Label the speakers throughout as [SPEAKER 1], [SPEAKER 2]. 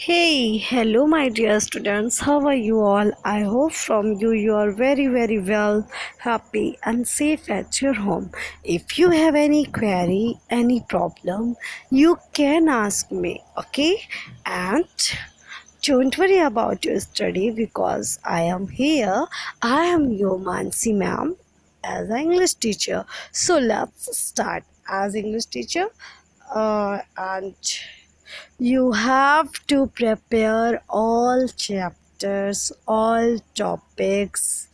[SPEAKER 1] Hey, hello, my dear students. How are you all? I hope from you are very well, happy, and safe at your home. If you have any query, any problem, you can ask me, okay? And don't worry about your study because I am here. I am your Mansi ma'am as an English teacher. So let's start as English teacher. And you have to prepare all chapters, all topics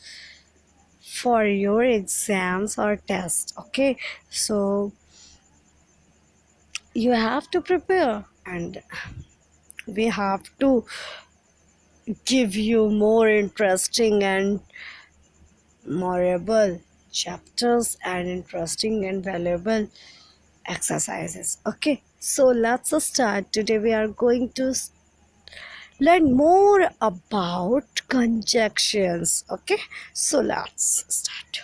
[SPEAKER 1] for your exams or tests. Okay, so you have to prepare, and we have to give you more interesting and memorable chapters and interesting and valuable exercises. Okay, so let's start. Today we are going to learn more about conjunctions. Okay, so let's start.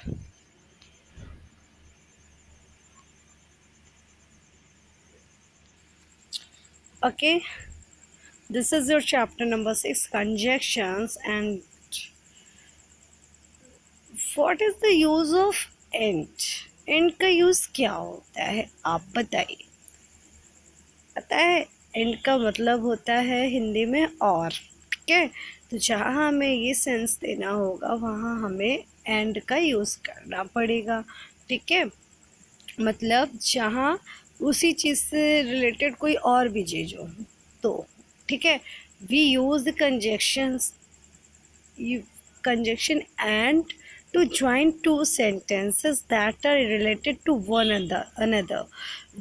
[SPEAKER 1] Okay, this is your chapter number 6, conjunctions. And what is the use of end? And का use क्या होता है आप बताइए। पता है and का मतलब होता है हिंदी में और। ठीक है, तो जहाँ हमें ये सेंस देना होगा वहाँ हमें एंड का यूज़ करना पड़ेगा। ठीक है, मतलब जहाँ उसी चीज़ से रिलेटेड कोई और भी चीज़ हो तो। ठीक है, we use the conjunction and to join two sentences that are related to one another।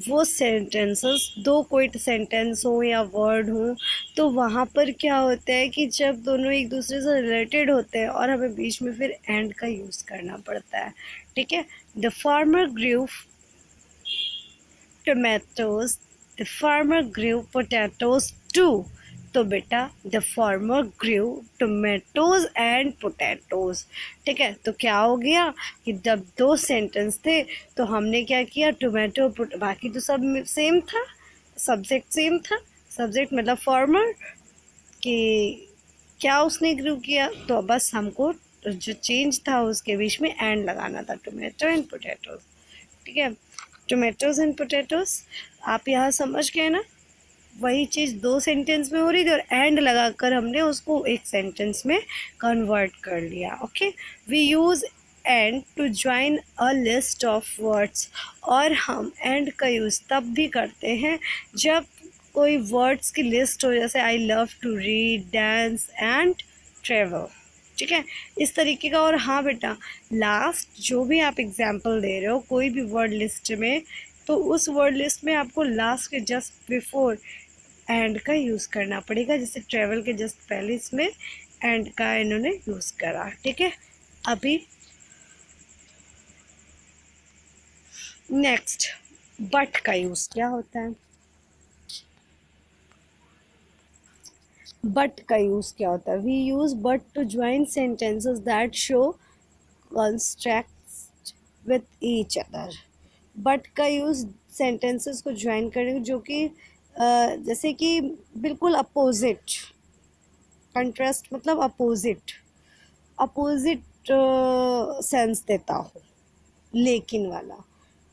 [SPEAKER 1] वो sentences दो कोई सेंटेंस हो या वर्ड हो तो वहाँ पर क्या होता है कि जब दोनों एक दूसरे से रिलेटेड होते हैं और हमें बीच में फिर एंड का यूज़ करना पड़ता है। ठीक है, the farmer grew tomatoes, the farmer grew potatoes too। तो बेटा the farmer grew tomatoes and potatoes. ठीक है, तो क्या हो गया कि जब दो सेंटेंस थे तो हमने क्या किया, टोमेटो बाकी तो सब सेम था, सब्जेक्ट सेम था। सब्जेक्ट मतलब फार्मर कि क्या उसने ग्रू किया, तो बस हमको जो चेंज था उसके बीच में एंड लगाना था, टोमेटो एंड पोटैटोज। ठीक है, टोमेटोज एंड पोटैटोज आप यहाँ समझ गए ना। वही चीज़ दो सेंटेंस में हो रही थी और एंड लगाकर हमने उसको एक सेंटेंस में कन्वर्ट कर लिया। Okay, we use and to join a list of words. और हम एंड का यूज़ तब भी करते हैं जब कोई वर्ड्स की लिस्ट हो, जैसे I love to read, dance and travel. ठीक है, इस तरीके का। और हाँ बेटा, लास्ट जो भी आप एग्जाम्पल दे रहे हो कोई भी वर्ड लिस्ट में, तो उस वर्ड लिस्ट में आपको लास्ट के जस्ट बिफोर एंड का यूज़ करना पड़ेगा। जैसे ट्रेवल के जस्ट पहले इसमें एंड का इन्होंने यूज़ करा। ठीक है, अभी नेक्स्ट, बट का यूज़ क्या होता है। बट का यूज़ क्या होता है, we use but to join sentences that show contrast with each other. But का यूज़ सेंटेंसेस को ज्वाइन करने जो कि जैसे कि बिल्कुल अपोजिट, कंट्रास्ट मतलब अपोजिट, अपोजिट सेंस देता हो, लेकिन वाला।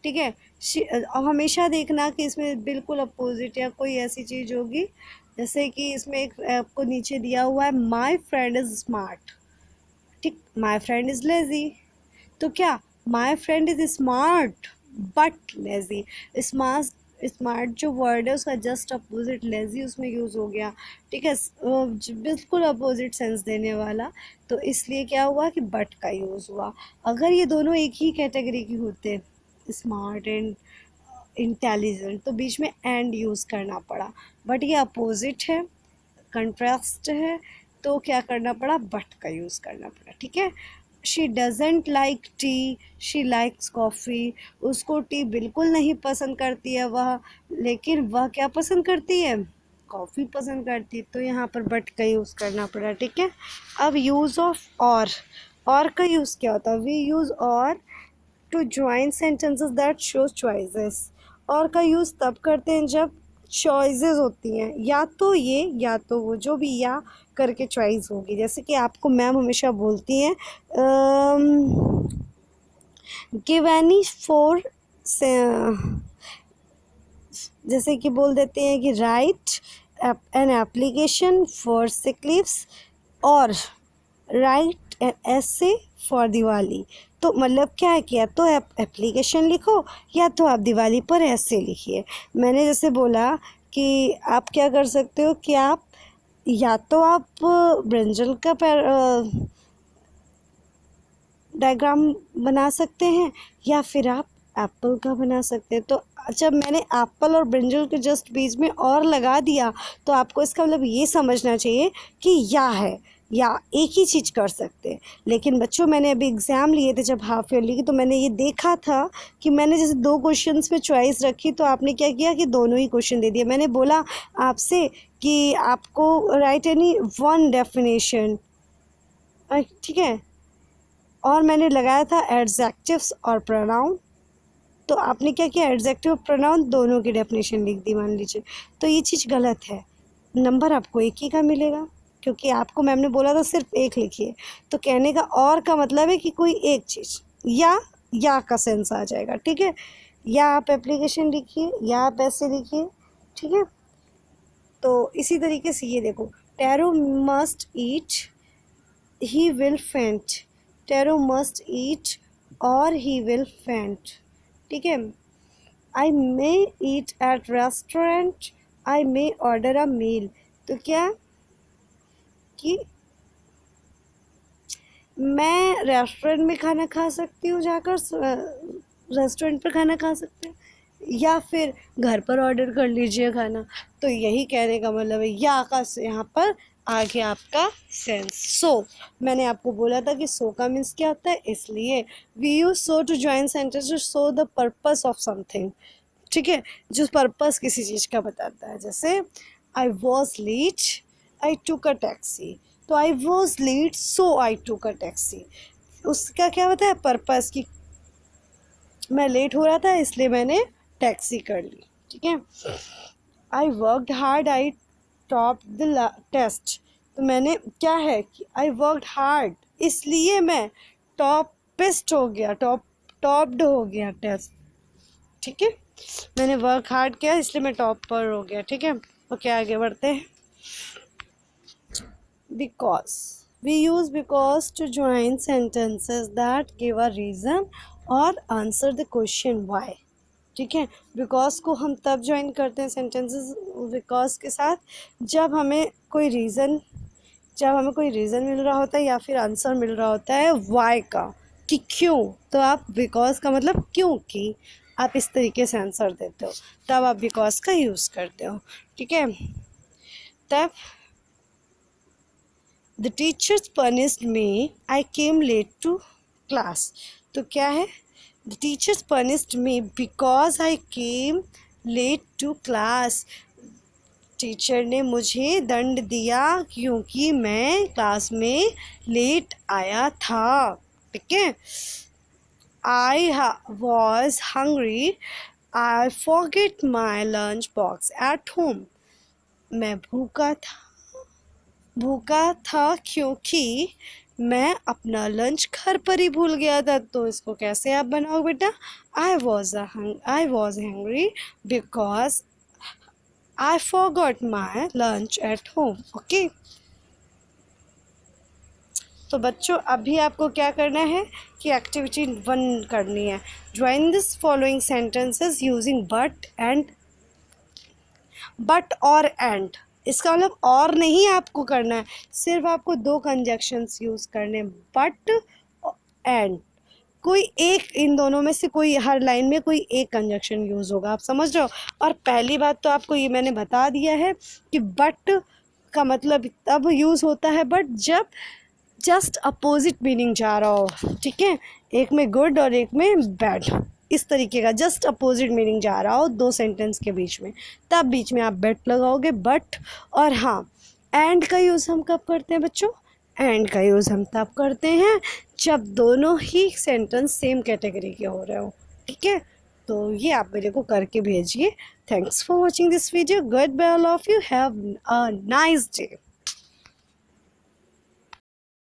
[SPEAKER 1] ठीक है, हमेशा देखना कि इसमें बिल्कुल अपोजिट या कोई ऐसी चीज़ होगी। जैसे कि इसमें एक आपको नीचे दिया हुआ है, माई फ्रेंड इज़ स्मार्ट। ठीक, माई फ्रेंड इज़ लेज़ी। तो क्या, my friend is smart but lazy. Smart, smart जो वर्ड है उसका जस्ट अपोजिट लेज़ी उसमें यूज़ हो गया। ठीक है, बिल्कुल अपोजिट सेंस देने वाला। तो इसलिए क्या हुआ कि बट का यूज़ हुआ। अगर ये दोनों एक ही कैटेगरी की होते, स्मार्ट एंड इंटेलिजेंट, तो बीच में एंड यूज़ करना पड़ा। बट ये अपोजिट है, कंट्रास्ट है, तो क्या करना पड़ा, बट का यूज़ करना पड़ा। ठीक है, she doesn't like T, she likes coffee. उसको टी बिल्कुल नहीं पसंद करती है वह, लेकिन वह क्या पसंद करती है, कॉफ़ी पसंद करती है। तो यहाँ पर बट का यूज़ करना पड़ा। ठीक है, अब यूज़ ऑफ और का यूज़ क्या होता है, we use or to join sentences that show choices. और का यूज़ तब करते हैं जब चॉइसेस होती हैं, या तो ये या तो वो, जो भी या करके चॉइस होगी। जैसे कि आपको मैम हमेशा बोलती हैं गिव एनी फोर, जैसे कि बोल देते हैं कि write an application for sick leaves और write an essay for Diwali. तो मतलब क्या है कि या तो एप्लीकेशन लिखो या तो आप दिवाली पर ऐसे लिखिए। मैंने जैसे बोला कि आप क्या कर सकते हो कि आप या तो आप ब्रिंजल का डायग्राम बना सकते हैं या फिर आप एप्पल का बना सकते हैं। तो जब मैंने एप्पल और ब्रिंजल के जस्ट बीच में और लगा दिया तो आपको इसका मतलब ये समझना चाहिए कि या है, या एक ही चीज़ कर सकते हैं। लेकिन बच्चों मैंने अभी एग्ज़ाम लिए थे जब हाफ ईयरली की, तो मैंने ये देखा था कि मैंने जैसे 2 क्वेश्चंस में चॉइस रखी तो आपने क्या किया कि दोनों ही क्वेश्चन दे दिए। मैंने बोला आपसे कि आपको राइट एनी वन डेफिनेशन, ठीक है, और मैंने लगाया था एडजेक्टिव्स और प्रोनाउन। तो आपने क्या किया, एडजेक्टिव और प्रोनाउन दोनों की डेफिनेशन लिख दी मान लीजिए। तो ये चीज़ गलत है, नंबर आपको एक ही का मिलेगा क्योंकि आपको मैम ने बोला था सिर्फ एक लिखिए। तो कहने का और का मतलब है कि कोई एक चीज़, या का सेंस आ जाएगा, ठीक है। या आप एप्लीकेशन लिखिए या आप ऐसे लिखिए, ठीक है। तो इसी तरीके से ये देखो, टैरो must eat he will faint, टैरो मस्ट ईट और ही विल फेंट, ठीक है। I may eat at restaurant, I may order a meal. तो क्या कि मैं रेस्टोरेंट में खाना खा सकती हूँ, जाकर रेस्टोरेंट पर खाना खा सकते हैं, या फिर घर पर ऑर्डर कर लीजिए खाना। तो यही कहने का मतलब है या का यहाँ पर आ गया आपका सेंस। सो मैंने आपको बोला था कि सो का मीन्स क्या होता है, इसलिए we use so to join sentence to show the purpose of something, ठीक है, जो पर्पस किसी चीज़ का बताता है। जैसे आई वॉज लेट, आई टूक अ टैक्सी। तो आई वॉज लेट सो आई टूक अ टैक्सी, उसका क्या होता है पर्पस, कि मैं लेट हो रहा था इसलिए मैंने टैक्सी कर ली, ठीक है। I worked hard, I top the test. तो मैंने क्या है कि आई वर्कड हार्ड इसलिए मैं टॉपिस्ट हो गया, टॉप्ड हो गया टेस्ट, ठीक है। मैंने वर्क हार्ड किया इसलिए मैं टॉप पर हो गया, ठीक है। ओके आगे बढ़ते हैं। Because, we use because to join sentences that give a reason or answer the question why, ठीक है। बिकॉज को हम तब ज्वाइन करते हैं सेंटेंसेस बिकॉज के साथ जब हमें कोई रीज़न, मिल रहा होता है या फिर आंसर मिल रहा होता है वाई का, कि क्यों। तो आप बिकॉज का मतलब क्योंकि आप इस तरीके से आंसर देते हो तब आप बिकॉज का यूज़ करते हो, ठीक है। तब the teachers punished me, I came late to class. तो क्या है, the teachers punished me because I came late to class. Teacher ने मुझे दंड दिया क्योंकि मैं क्लास में लेट आया था, ठीक है। I was hungry, I forget my lunch box at home. मैं भूखा था क्योंकि मैं अपना लंच घर पर ही भूल गया था। तो इसको कैसे आप बनाओ बेटा, I was hungry because I forgot my lunch at home. Okay. तो बच्चों अभी आपको क्या करना है कि एक्टिविटी 1 करनी है। Join this following sentences using but और एंड। इसका मतलब और नहीं आपको करना है, सिर्फ आपको 2 कंजक्शंस यूज़ करने, बट एंड। कोई एक इन दोनों में से कोई, हर लाइन में कोई एक कंजक्शन यूज़ होगा, आप समझ रहे हो। और पहली बात तो आपको ये मैंने बता दिया है कि बट का मतलब तब यूज़ होता है बट जब जस्ट अपोजिट मीनिंग जा रहा हो, ठीक है। एक में गुड और एक में बैड, इस तरीके का जस्ट अपोजिट मीनिंग जा रहा हो 2 सेंटेंस के बीच में, तब बीच में आप बट लगाओगे, बट। और हाँ, एंड का यूज़ हम कब करते हैं बच्चों, एंड का यूज़ हम तब करते हैं जब दोनों ही सेंटेंस सेम कैटेगरी के हो रहे हो, ठीक है। तो ये आप मेरे को करके भेजिए, Thanks for watching this video. Goodbye all of you. Have a nice day.